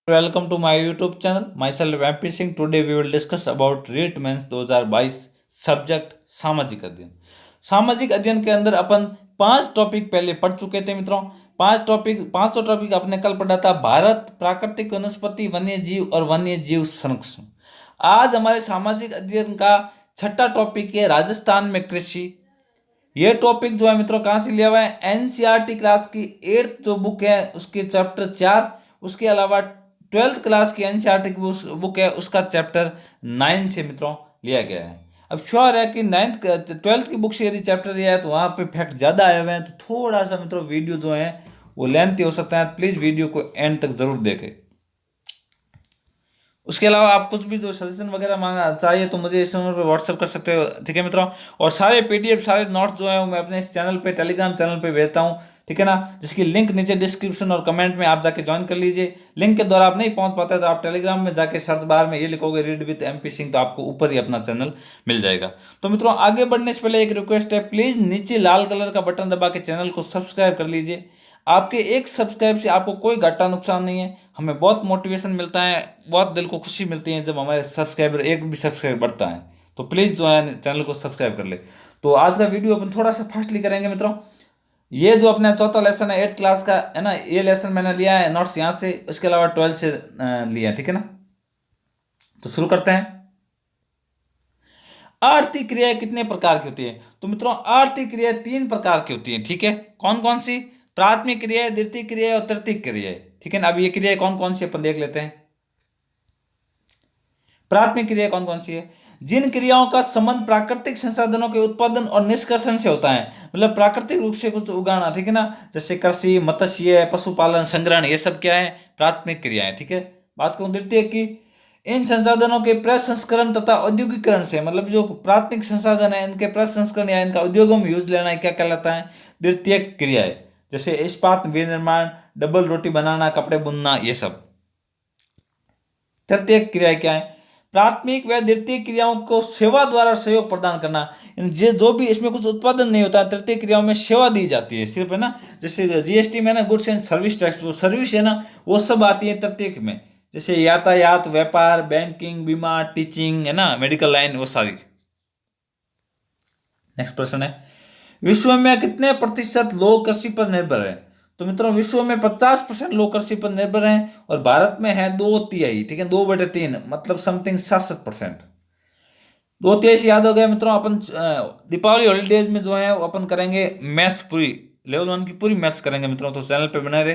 Welcome to my YouTube channel. Myself MP Singh. Today we will discuss about REIT mains 2022 subject सामाजिक अध्ययन। सामाजिक अध्ययन के अंदर अपन 5 टॉपिक पहले पढ़ चुके थे मित्रों। 5 टॉपिक अपने कल पढ़ा था भारत, प्राकृतिक वनस्पति, वन्य जीव और वन्य जीव संरक्षण। आज हमारे सामाजिक अध्ययन का छठा टॉपिक है राजस्थान में कृषि। ये टॉपिक जो है मित्रों कहाँ से लिया हुआ है? एनसीईआरटी क्लास की 8th जो बुक है उसके चैप्टर 4, उसके अलावा 12th क्लास की एनसीईआरटी की बुक है उसका चैप्टर 9 से मित्रों लिया गया है। अब श्योर है कि 12th की बुक से यदि चैप्टर लिया है तो वहाँ पे फैक्ट ज़्यादा आए हुए हैं, तो थोड़ा सा मित्रों वीडियो जो है वो लेंथी हो सकता है। प्लीज़ वीडियो को एंड तक ज़रूर देखें। उसके अलावा आप कुछ भी जो सजेशन वगैरह मांगा चाहिए तो मुझे इस नंबर पर व्हाट्सअप कर सकते हो, ठीक है मित्रों। और सारे पीडीएफ सारे नोट्स जो है वो मैं अपने इस चैनल पे टेलीग्राम चैनल पे भेजता हूँ, ठीक है ना, जिसकी लिंक नीचे डिस्क्रिप्शन और कमेंट में आप जाके ज्वाइन कर लीजिए। लिंक के द्वारा आप नहीं पहुंच पाते तो आप टेलीग्राम में जाके सर्च बार में ये लिखोगे रीड विद MP सिंह, तो आपको ऊपर ही अपना चैनल मिल जाएगा। तो मित्रों आगे बढ़ने से पहले एक रिक्वेस्ट है, प्लीज़ नीचे लाल कलर का बटन दबा के चैनल को सब्सक्राइब कर लीजिए। आपके एक सब्सक्राइब से आपको कोई घाटा नुकसान नहीं है, हमें बहुत मोटिवेशन मिलता है, बहुत दिल को खुशी मिलती है जब हमारे सब्सक्राइबर एक भी सब्सक्राइब बढ़ता है। तो प्लीज़ जो है चैनल को सब्सक्राइब कर ले। तो आज का वीडियो अपन थोड़ा सा फास्टली करेंगे मित्रों। ये जो अपना चौथा लेसन है 8th क्लास का है ना, ये लेसन मैंने लिया है नोट्स यहाँ से, इसके अलावा 12 से लिया, ठीक है ना। तो शुरू करते हैं। आर्थिक क्रियाएं कितने प्रकार की होती है? तो मित्रों आर्थिक क्रियाएं 3 प्रकार की होती हैं, ठीक है। कौन कौन सी? प्राथमिक क्रियाएं, द्वितीय क्रियाएं और तृतीय क्रियाएं, ठीक है ना। अब ये क्रियाएं कौन कौन सी अपन देख लेते हैं। प्राथमिक क्रिया कौन कौन सी है? जिन क्रियाओं का संबंध प्राकृतिक संसाधनों के उत्पादन और निष्कर्षण से होता है, मतलब प्राकृतिक रूप से कुछ उगाना, ठीक है ना, जैसे कृषि, मत्स्य, पशुपालन, संग्रहण, ये सब क्या है? प्राथमिक क्रियाएं, ठीक है। बात करूं द्वितीय की, इन संसाधनों के प्रसंस्करण तथा औद्योगिकरण से, मतलब जो प्राथमिक संसाधन है इनके प्रसंस्करण या इनका उद्योगों में यूज लेना है, क्या कहलाता है? द्वितीय क्रियाएं। जैसे इस्पात विनिर्माण, डबल रोटी बनाना, कपड़े बुनना, ये सब। तृतीय क्रिया क्या है? प्राथमिक व द्वितीय क्रियाओं को सेवा द्वारा सहयोग प्रदान करना। जो भी इसमें कुछ उत्पादन नहीं होता, तृतीय क्रियाओं में सेवा दी जाती है सिर्फ, है ना। जैसे जीएसटी में ना गुड्स एंड सर्विस टैक्स, वो सर्विस है ना, वो सब आती है तृतीय में। जैसे यातायात, व्यापार, बैंकिंग, बीमा, टीचिंग, है ना, मेडिकल लाइन, वो सारी। नेक्स्ट प्रश्न है, विश्व में कितने प्रतिशत लोग कृषि पर निर्भर है? तो मित्रों विश्व में 50% लोग कृषि पर निर्भर हैं और भारत में है 2/3, ठीक है, 2/3, मतलब समथिंग 67%। 2/3 से याद हो गया मित्रों। अपन दीपावली हॉलीडेज में जो है वो अपन करेंगे मैथ्स, पूरी लेवल 1 की पूरी मैथ्स करेंगे मित्रों, तो चैनल पे बने रहे।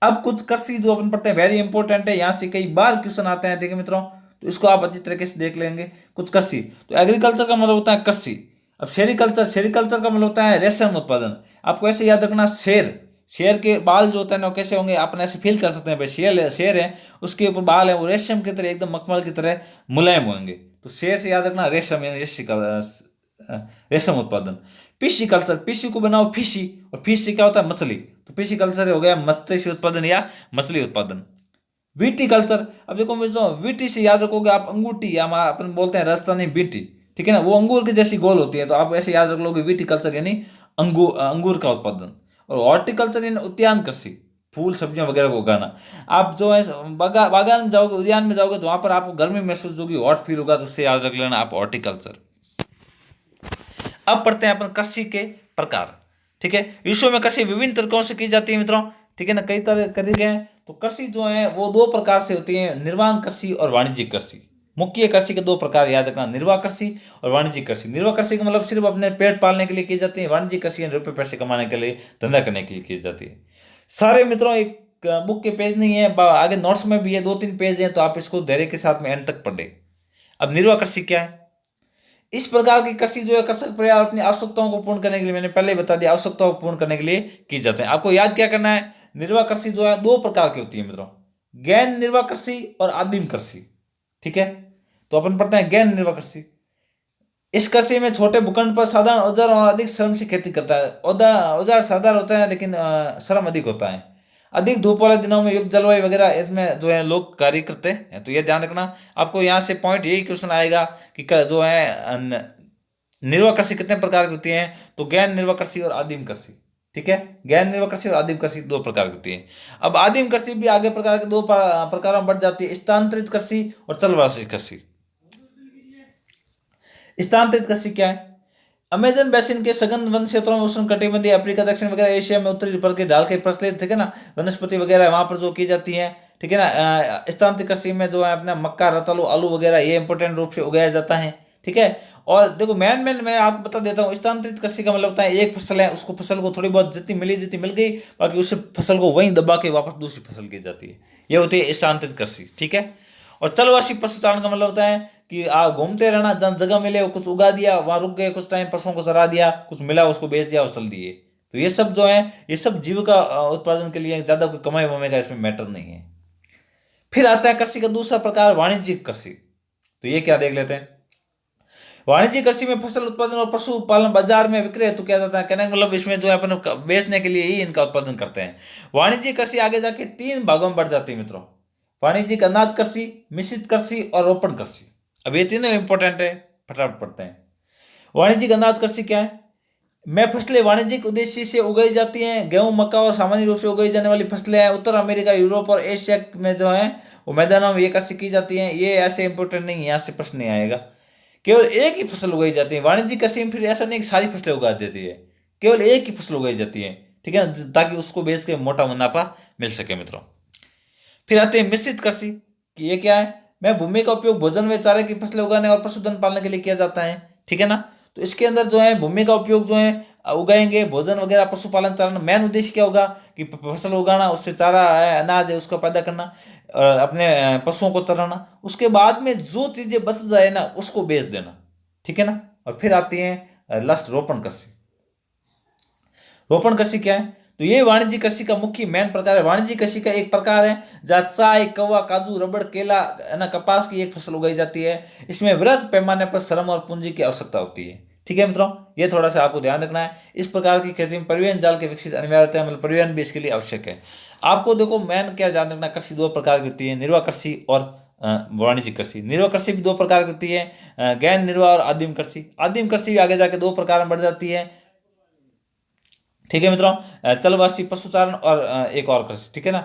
अब कुछ कृषि जो अपन पढ़ते हैं वेरी इंपॉर्टेंट है, यहाँ से कई बार क्वेश्चन आते हैं, ठीक है मित्रों, तो इसको आप अच्छी तरीके से देख लेंगे। कुछ कृषि, तो एग्रीकल्चर का मतलब होता है कृषि। अब सेरिकल्चर का मतलब होता है रेशम उत्पादन। आपको ऐसे याद रखना, शेर के बाल जो होते हैं ना वो कैसे होंगे, आप ऐसे फील कर सकते हैं भाई शेर है, उसके ऊपर बाल है, वो रेशम की तरह एकदम मखमल की तरह मुलायम होंगे। तो शेर से याद रखना रेशम, रेशम उत्पादन। पीसी कल्चर, पीसी को बनाओ फिशी, और फिश से क्या होता है? मछली, तो पीसी कल्चर हो गया मत्स्य उत्पादन या मछली उत्पादन। वीटी कल्चर, अब देखो मित्रों वीटी से याद रखोगे आप अंगूठी, या अपन बोलते हैं राजस्थानी बीटी, ठीक है ना, वो अंगूर की जैसी गोल होती है, तो आप ऐसे याद रख लोगे वीटी कल्चर यानी अंगूर का उत्पादन। और हॉर्टिकल्चर यानी उद्यान कृषि, फूल सब्जियां वगैरह को उगाना। आप जो है बागान में जाओगे, उद्यान में जाओगे, तो वहां पर आपको गर्मी महसूस होगी, हॉट फील होगा, तो उससे याद रख लेना आप हॉर्टिकल्चर। अब पढ़ते हैं अपन कृषि के प्रकार, ठीक है। विश्व में कृषि विभिन्न तरीकों से की जाती है मित्रों, ठीक है ना, कई तरह करे गए हैं। तो कृषि जो है वो 2 प्रकार से होती है, निर्वाह कृषि और वाणिज्यिक कृषि। मुख्य कृषि के 2 प्रकार याद रखना, निर्वाह कृषि और वाणिज्यिक कृषि। निर्वाह कृषि का मतलब सिर्फ अपने पेट पालने के लिए की जाती है, वाणिज्यिक कृषि रुपये पैसे कमाने के लिए, धंधा करने के लिए की जाती है। सारे मित्रों एक बुक के पेज नहीं है, आगे नोट्स में भी है, 2-3 पेज हैं, तो आप इसको धैर्य के साथ में एंड तक पढ़े। अब निर्वाह कृषि क्या है? इस प्रकार की कृषि जो है कृषक परिवार अपनी आवश्यकताओं को पूर्ण करने के लिए, मैंने पहले ही बता दिया, आवश्यकताओं को पूर्ण करने के लिए की जाते हैं। आपको याद क्या करना है, निर्वाह कृषि जो है 2 प्रकार की होती है मित्रों, गैर निर्वाह कृषि और आदिम कृषि, ठीक है। तो अपन पढ़ते हैं गैर निर्वाह कृषि। इस कृषि में छोटे भूखंड पर साधारण औजार और अधिक श्रम से खेती करता है। औजार साधारण होता है लेकिन श्रम अधिक होता है। अधिक धूप वाले दिनों में युक्त जलवायु वगैरह इसमें जो है लोग कार्य करते हैं, तो ये ध्यान रखना। आपको यहाँ से पॉइंट यही क्वेश्चन आएगा कि जो है निर्वाह कृषि कितने प्रकार की होती है, तो गैर निर्वाह कृषि और आदिम कृषि। ठीक है। गैर निर्वाह कृषि और आदिम कृषि दो प्रकार की होती है। अब आदिम कृषि भी आगे प्रकार के दो प्रकारों में बढ़ जाती है, स्थानांतरित कृषि और चलवासी कृषि। स्थानांतरित कृषि क्या है? अमेजन बेसिन के सघन वन क्षेत्रों में उष्ण कटिबंधीय अफ्रीका, दक्षिण वगैरह एशिया में उत्तरी पर के ढाल के प्रचलित, ठीक है ना, वनस्पति वगैरह वहां पर जो की जाती है, ठीक है ना। स्थानांतरित कृषि में जो है अपना मक्का, रतालू, आलू वगैरह ये इंपॉर्टेंट रूप से उगाया जाता है, ठीक है। और देखो मेन मैं आपको बता देता हूँ, स्थानांतरित कृषि का मतलब होता है एक फसल है, उसको फसल को थोड़ी बहुत जितनी मिली जितनी मिल गई, बाकी उस फसल को वहीं दबा के वापस दूसरी फसल की जाती है, ये होती है स्थानांतरित कृषि, ठीक है। और चलवासी पशुचारण का मतलब होता है कि आप घूमते रहना, जहाँ जगह मिले वो कुछ उगा दिया, वहां रुक गए, कुछ टाइम पशुओं को चरा दिया, कुछ मिला उसको बेच दिया और चल दिए। तो ये सब जो है, ये सब जीविका उत्पादन के लिए, ज्यादा कोई कमाई वमाई का इसमें मैटर नहीं है। फिर आता है कृषि का दूसरा प्रकार, वाणिज्यिक कृषि। तो ये क्या देख लेते हैं। वाणिज्यिक कृषि में फसल उत्पादन और पशुपालन बाजार में विक्रय हेतु किया जाता है। कहने का मतलब इसमें जो है अपन बेचने के लिए ही इनका उत्पादन करते हैं। वाणिज्यिक कृषि आगे जाके तीन भागों में बढ़ जाती है मित्रों। वाणिज्यिक अनाज कृषि, मिश्रित कृषि और रोपण कृषि। अब ये तीनों इंपॉर्टेंट है, फटाफट पढ़ते हैं। वाणिज्यिक अनाज कृषि क्या है? में फसलें वाणिज्यिक उद्देश्य से उगाई जाती हैं। गेहूं, मक्का और सामान्य रूप से उगाई जाने वाली फसलें हैं। उत्तर अमेरिका, यूरोप और एशिया में जो है वो मैदानों में ये कृषि की जाती है। ये ऐसे इंपॉर्टेंट नहीं है, यहाँ से प्रश्न नहीं आएगा। केवल एक ही फसल उगाई जाती है वाणिज्यिक कृषि में। फिर ऐसा नहीं कि सारी फसलें उगा देती है, केवल एक ही फसल उगाई जाती है, ठीक है ना, ताकि उसको बेच के मोटा मुनाफा मिल सके मित्रों। फिर आते हैं मिश्रित कृषि कि ये क्या है? मैं भूमि का उपयोग भोजन व चारे की फसलें उगाने और पशुधन पालने के लिए किया जाता है, ठीक है ना। तो इसके अंदर जो है भूमि का उपयोग जो है उगाएंगे, भोजन वगैरह पशुपालन चारण। मेन उद्देश्य क्या होगा कि फसल उगाना, उससे चारा है, अनाज है, उसको पैदा करना और अपने पशुओं को चराना। उसके बाद में जो चीजें बच जाए ना उसको बेच देना, ठीक है ना। और फिर आती है लास्ट रोपण कृषि। रोपण कृषि क्या है? तो ये वाणिज्यिक कृषि का मुख्य मेन प्रकार है। वाणिज्यिक कृषि का एक प्रकार है जहाँ चाय, कौवा, काजू, रबड़, केला, ना कपास की एक फसल उगाई जाती है। इसमें वृहद पैमाने पर श्रम और पूंजी की आवश्यकता होती है, ठीक है मित्रों। ये थोड़ा सा आपको ध्यान रखना है। इस प्रकार की खेती में परिवहन जाल के विकसित अनिवार्य होता है, मतलब परिवहन भी इसके लिए आवश्यक है। आपको देखो मेन क्या ध्यान रखना, कृषि दो प्रकार की होती है, निर्वाह कृषि और वाणिज्यिक कृषि। निर्वाह कृषि भी दो प्रकार की होती है, गैर निर्वाह और आदिम कृषि। आदिम कृषि भी आगे जाके दो प्रकार में बढ़ जाती है, ठीक है मित्रों। चलवासी पशुचारण और एक और कृषि, ठीक है ना।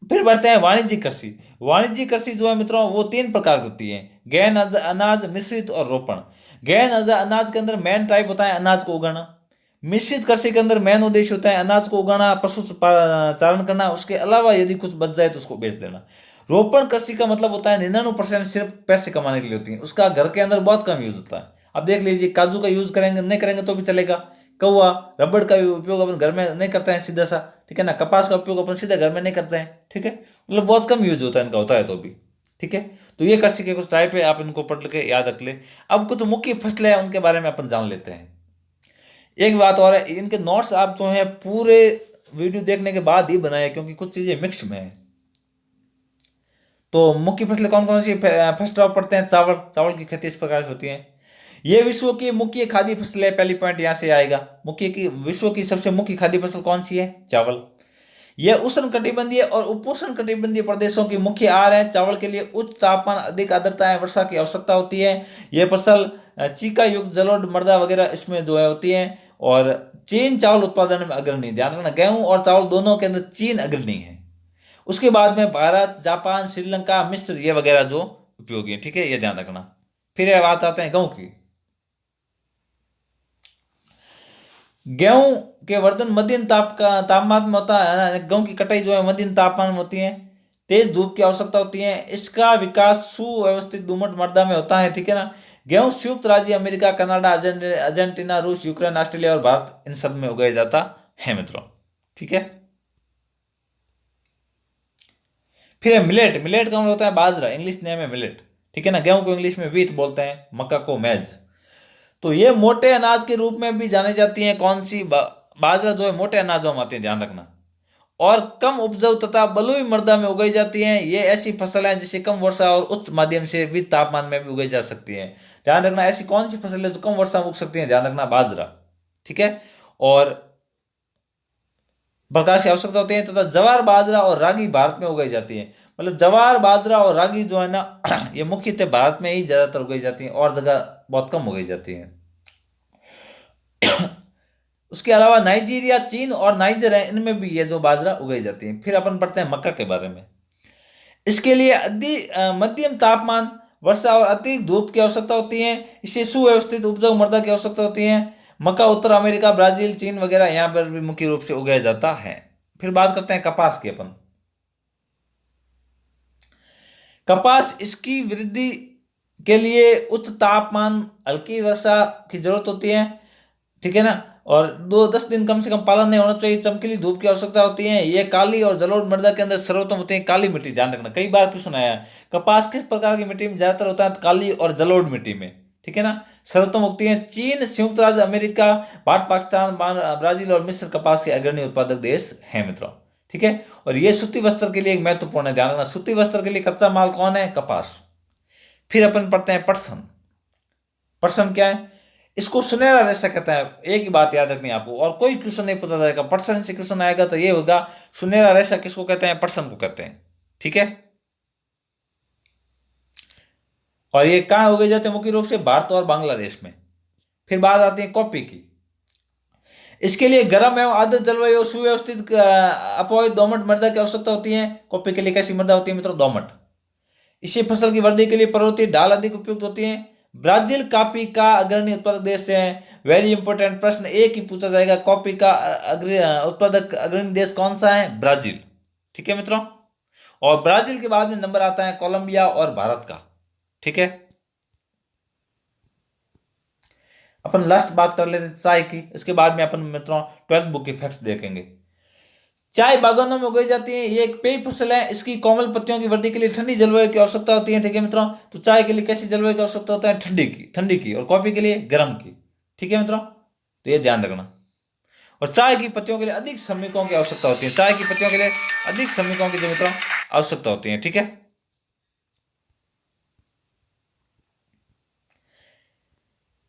फिर बढ़ते हैं वाणिज्यिक कृषि। वाणिज्यिक कृषि जो है मित्रों वो तीन प्रकार की होती है, गैर अनाज, मिश्रित और रोपण। गैर अनाज के अंदर मेन टाइप होता है अनाज को उगाना। मिश्रित कृषि के अंदर मेन उद्देश्य होता है अनाज को उगाना, पशु चारण करना, उसके अलावा यदि कुछ बच जाए तो उसको बेच देना। रोपण कृषि का मतलब होता है 99% सिर्फ पैसे कमाने के लिए होती है, उसका घर के अंदर बहुत कम यूज होता है। अब देख लीजिए, काजू का यूज करेंगे, नहीं करेंगे तो भी चलेगा। कौवा, रबड़ का उपयोग अपन घर में नहीं करते हैं सीधा सा, ठीक है ना। कपास का उपयोग अपन सीधे घर में नहीं करते हैं, ठीक है, मतलब बहुत कम यूज होता है इनका, होता है तो भी, ठीक है। तो ये कृषि के कुछ टाइप है, आप इनको पढ़ के याद रख ले। अब कुछ मुख्य फसलें हैं उनके बारे में अपन जान लेते हैं। एक बात और है, इनके नोट्स आप जो है पूरे वीडियो देखने के बाद ही बनाए, क्योंकि कुछ चीजें मिक्स में है। तो मुख्य फसलें कौन कौन सी? फर्स्ट ऑफ पढ़ते हैं चावल। चावल की खेती इस प्रकार से होती है। ये विश्व की मुख्य खाद्य फसल है, पहली पॉइंट यहां से आएगा। विश्व की सबसे मुख्य खाद्य फसल कौन सी है? चावल। यह उष्ण कटिबंधीय और उपोष्ण कटिबंधीय प्रदेशों की मुख्य आहार है। चावल के लिए उच्च तापमान, अधिक आर्द्रता है, वर्षा की आवश्यकता होती है। यह फसल चीका युक्त जलोढ़ मृदा वगैरह इसमें जो है होती है। और चीन चावल उत्पादन में अग्रणी, ध्यान रखना, गेहूं और चावल दोनों के अंदर चीन अग्रणी है। उसके बाद में भारत, जापान, श्रीलंका, मिस्र ये वगैरह जो उपयोगी है, ठीक है, ये ध्यान रखना। फिर ये बात आते हैं गेहूं की। गेहूं के वर्धन मध्यम तापमान में होता है। गेहूं की कटाई जो है मध्यम तापमान में होती है। तेज धूप की आवश्यकता होती है। इसका विकास सुव्यवस्थित दोमट मृदा में होता है, ठीक है ना। गेहूं संयुक्त राज्य अमेरिका, कनाडा, अर्जेंटीना, रूस, यूक्रेन, ऑस्ट्रेलिया और भारत, इन सब में उगाया जाता है मित्रों, ठीक है। फिर मिलेट। मिलेट का मतलब होता है बाजरा, इंग्लिश नेम है मिलेट, ठीक है ना। गेहूं को इंग्लिश में व्हीट बोलते हैं, मक्का को मैज। तो ये मोटे अनाज के रूप में भी जानी जाती हैं। कौन सी? बाजरा जो है मोटे अनाजों में आती है, ध्यान रखना। और कम उपजाऊ तथा बलुई मृदा में उगाई जाती हैं। ये ऐसी फसल है जिसे कम वर्षा और उच्च माध्यम से भी तापमान में भी उगाई जा सकती है। ध्यान रखना, ऐसी कौन सी फसल है जो कम वर्षा में उग सकती है? ध्यान रखना, बाजरा, ठीक है। और प्रकाश की आवश्यकता होती है। तथा जवार, बाजरा और रागी भारत में उगाई जाती है। मतलब जवार, बाजरा और रागी जो है ना ये मुख्यतः भारत में ही ज्यादातर उगाई जाती है और जगह बहुत कम उगाई जाती है। उसके अलावा नाइजीरिया, चीन और नाइजर है, इनमें भी ये जो बाजरा उगाई जाती है। फिर अपन पढ़ते हैं मक्का के बारे में। इसके लिए मध्यम तापमान, वर्षा और अत्यधिक धूप की आवश्यकता होती है। इसे सुव्यवस्थित उपजाऊ मृदा की आवश्यकता होती है। मक्का उत्तर अमेरिका, ब्राजील, चीन वगैरह यहाँ पर भी मुख्य रूप से उगाया जाता है। फिर बात करते हैं कपास की अपन। कपास इसकी वृद्धि के लिए उच्च तापमान, हल्की वर्षा की जरूरत होती है, ठीक है ना, और 2-10 दिन कम से कम पालन नहीं होना चाहिए। चमकीली धूप की आवश्यकता होती है। ये काली और जलोढ़ मृदा के अंदर सर्वोत्तम होती है। काली मिट्टी, ध्यान रखना, कई बार क्वेश्चन आया है कपास किस प्रकार की मिट्टी में ज्यादातर होता है, तो काली और जलोढ़ मिट्टी में, ठीक है ना, सर्वोत्तम उगती है। चीन, संयुक्त राज्य अमेरिका, भारत, पाकिस्तान, ब्राजील और मिस्र कपास के अग्रणी उत्पादक देश हैं मित्रों, ठीक है। और ये सूती वस्त्र के लिए एक महत्वपूर्ण है, ध्यान रखना, सूती वस्त्र के लिए कच्चा माल कौन है, कपास। फिर अपन पढ़ते हैं पटसन। पटसन क्या है, इसको सुनहरा रेशा कहता है। एक ही बात याद रखनी है आपको, और कोई क्वेश्चन नहीं पता जाएगा, पटसन से क्वेश्चन आएगा तो ये होगा सुनहरा रेशा किसको कहते हैं, पटसन को कहते हैं, ठीक है। और ये कहाँ उगाए जाते हैं, मुख्य रूप से भारत और बांग्लादेश में। फिर बात आती है कॉफी की। इसके लिए गर्म एवं आर्द्र जलवायु, सुव्यवस्थित अपोहित दोमट मृदा की आवश्यकता होती है। कॉफी के लिए कैसी मृदा होती है मित्रों, दोमट। इसी फसल की वृद्धि के लिए पर्वतीय ढाल अधिक उपयुक्त होती है। ब्राजील कॉफी का अग्रणी उत्पादक देश है। वेरी इंपॉर्टेंट प्रश्न एक ही पूछा जाएगा, कॉफी का उत्पादक अग्रणी देश कौन सा है, ब्राजील, ठीक है मित्रों। और ब्राजील के बाद में नंबर आता है कोलंबिया और भारत का, ठीक है। अपन लास्ट बात कर लेते चाय की, इसके बाद में अपन मित्रों 12th बुक के फैक्ट्स देखेंगे। चाय बागानों में उगाई जाती है। ये एक पेय फसल है। इसकी कोमल पत्तियों की वृद्धि के लिए ठंडी जलवायु की आवश्यकता होती है, ठीक है मित्रों। तो चाय के लिए कैसी जलवायु की आवश्यकता होता है, ठंडी की। और कॉफी के लिए गर्म की, ठीक है मित्रों। तो ये ध्यान रखना। और चाय की पत्तियों के लिए अधिक श्रमिकों की आवश्यकता होती है। चाय की पत्तियों के लिए अधिक श्रमिकों की जो मित्रों आवश्यकता होती है, ठीक है।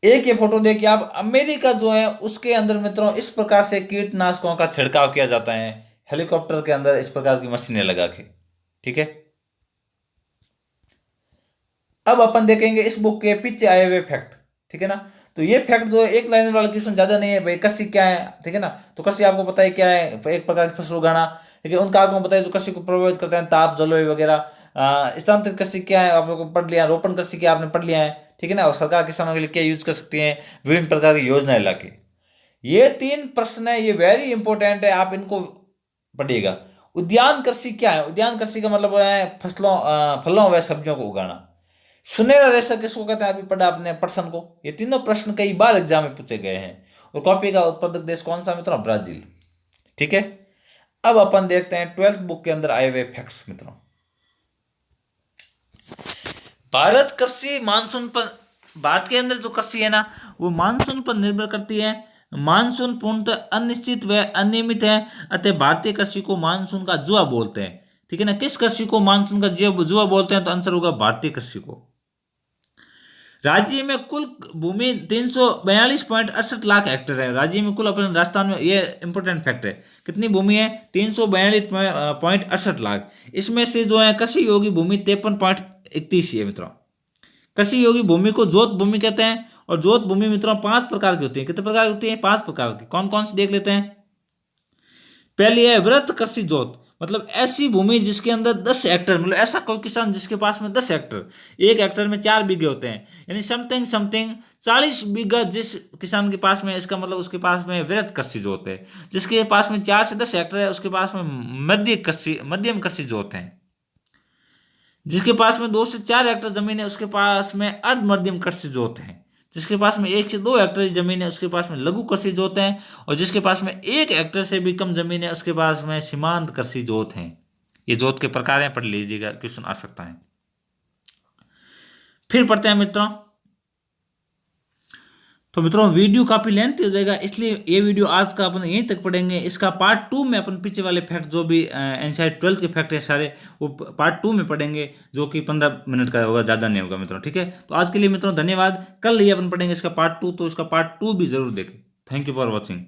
एक ये फोटो देखिए आप, अमेरिका जो है उसके अंदर मित्रों इस प्रकार से कीटनाशकों का छिड़काव किया जाता है, हेलीकॉप्टर के अंदर इस प्रकार की मशीनें लगा के, ठीक है। अब अपन देखेंगे इस बुक के पीछे आए हुए फैक्ट, ठीक है ना। तो ये फैक्ट जो है, एक लाइन वाला क्वेश्चन ज्यादा नहीं है भाई, कृषि क्या है, ठीक है ना। तो कृषि आपको पता है क्या है, एक प्रकार की फसल उगाना, ठीक है। उन कारकों को बताइए जो कृषि को प्रभावित करते हैं, ताप, जलवायु वगैरह। स्थानांतरित कृषि क्या है, आप लोगों को पढ़ लिया। रोपण कृषि क्या आपने पढ़ लिया है, ठीक है ना। और सरकार किसानों के लिए क्या यूज कर सकती है, विभिन्न प्रकार की योजनाएं लाके। ये 3 प्रश्न है, ये वेरी इंपॉर्टेंट है, आप इनको पढ़िएगा। उद्यान कृषि क्या है, उद्यान कृषि का मतलब है फसलों फलों व सब्जियों को उगाना। सुनहरा रेशा किसको कहते हैं, अभी पढ़ा आपने, पटसन को। ये तीनों प्रश्न कई बार एग्जाम में पूछे गए हैं। और कॉफी का उत्पादक देश कौन सा मित्रों, ब्राजील, ठीक है। अब अपन देखते हैं 12th बुक के अंदर आए हुए फैक्ट्स मित्रों। भारत कृषि मानसून पर, भारत के अंदर जो कृषि है ना वो मानसून पर निर्भर करती है। मानसून पूर्णतः अनिश्चित व अनियमित है, अतः भारतीय कृषि को मानसून का जुआ बोलते हैं, ठीक है ना। किस कृषि को मानसून का जुआ बोलते हैं, तो आंसर होगा भारतीय कृषि को। राज्य में कुल भूमि 342.68 लाख हेक्टेयर है। राज्य में कुल, अपने राजस्थान में, ये इंपोर्टेंट फैक्ट है, कितनी भूमि है, 342.68 लाख। इसमें से जो है कृषि योगी भूमि 53.31 है मित्रों। कृषि योगी भूमि को जोत भूमि कहते हैं। और जोत भूमि मित्रों 5 प्रकार की होती है। कितने प्रकार की होती है, 5 प्रकार की। कौन कौन सी देख लेते हैं। पहली है वृत्त कृषि जोत, मतलब ऐसी भूमि जिसके अंदर 10 हेक्टर, मतलब ऐसा कोई किसान जिसके पास में 10 हेक्टर, 1 हेक्टर में 4 बीघे होते हैं, यानी समथिंग समथिंग 40 बीघा जिस किसान के पास में, इसका मतलब उसके पास में वृत्त कृषि जोत है। जिसके पास में 4 से 10 हेक्टर है उसके पास में मध्यम कृषि जोत है। जिसके पास में 2 से 4 हेक्टर जमीन है उसके पास में अर्ध मध्यम कृषि जोत है। जिसके पास में 1 से 2 हेक्टर जमीन है उसके पास में लघु कृषि जोत है। और जिसके पास में 1 हेक्टर से भी कम जमीन है उसके पास में सीमांत कृषि जोत है। ये जोत के प्रकार हैं, पढ़ लीजिएगा, क्वेश्चन आ सकता है। फिर पढ़ते हैं मित्रों। तो मित्रों वीडियो काफी लेंथी हो जाएगा, इसलिए ये वीडियो आज का अपन यहीं तक पढ़ेंगे। इसका पार्ट 2 में अपन पीछे वाले फैक्ट जो भी एनसीईआरटी 12th के फैक्ट है सारे, वो पार्ट 2 में पढ़ेंगे, जो कि 15 मिनट का होगा, ज़्यादा नहीं होगा मित्रों, ठीक है। तो आज के लिए मित्रों धन्यवाद। कल ही अपन पढ़ेंगे इसका पार्ट 2, तो इसका पार्ट 2 भी जरूर देखें। Thank you for watching.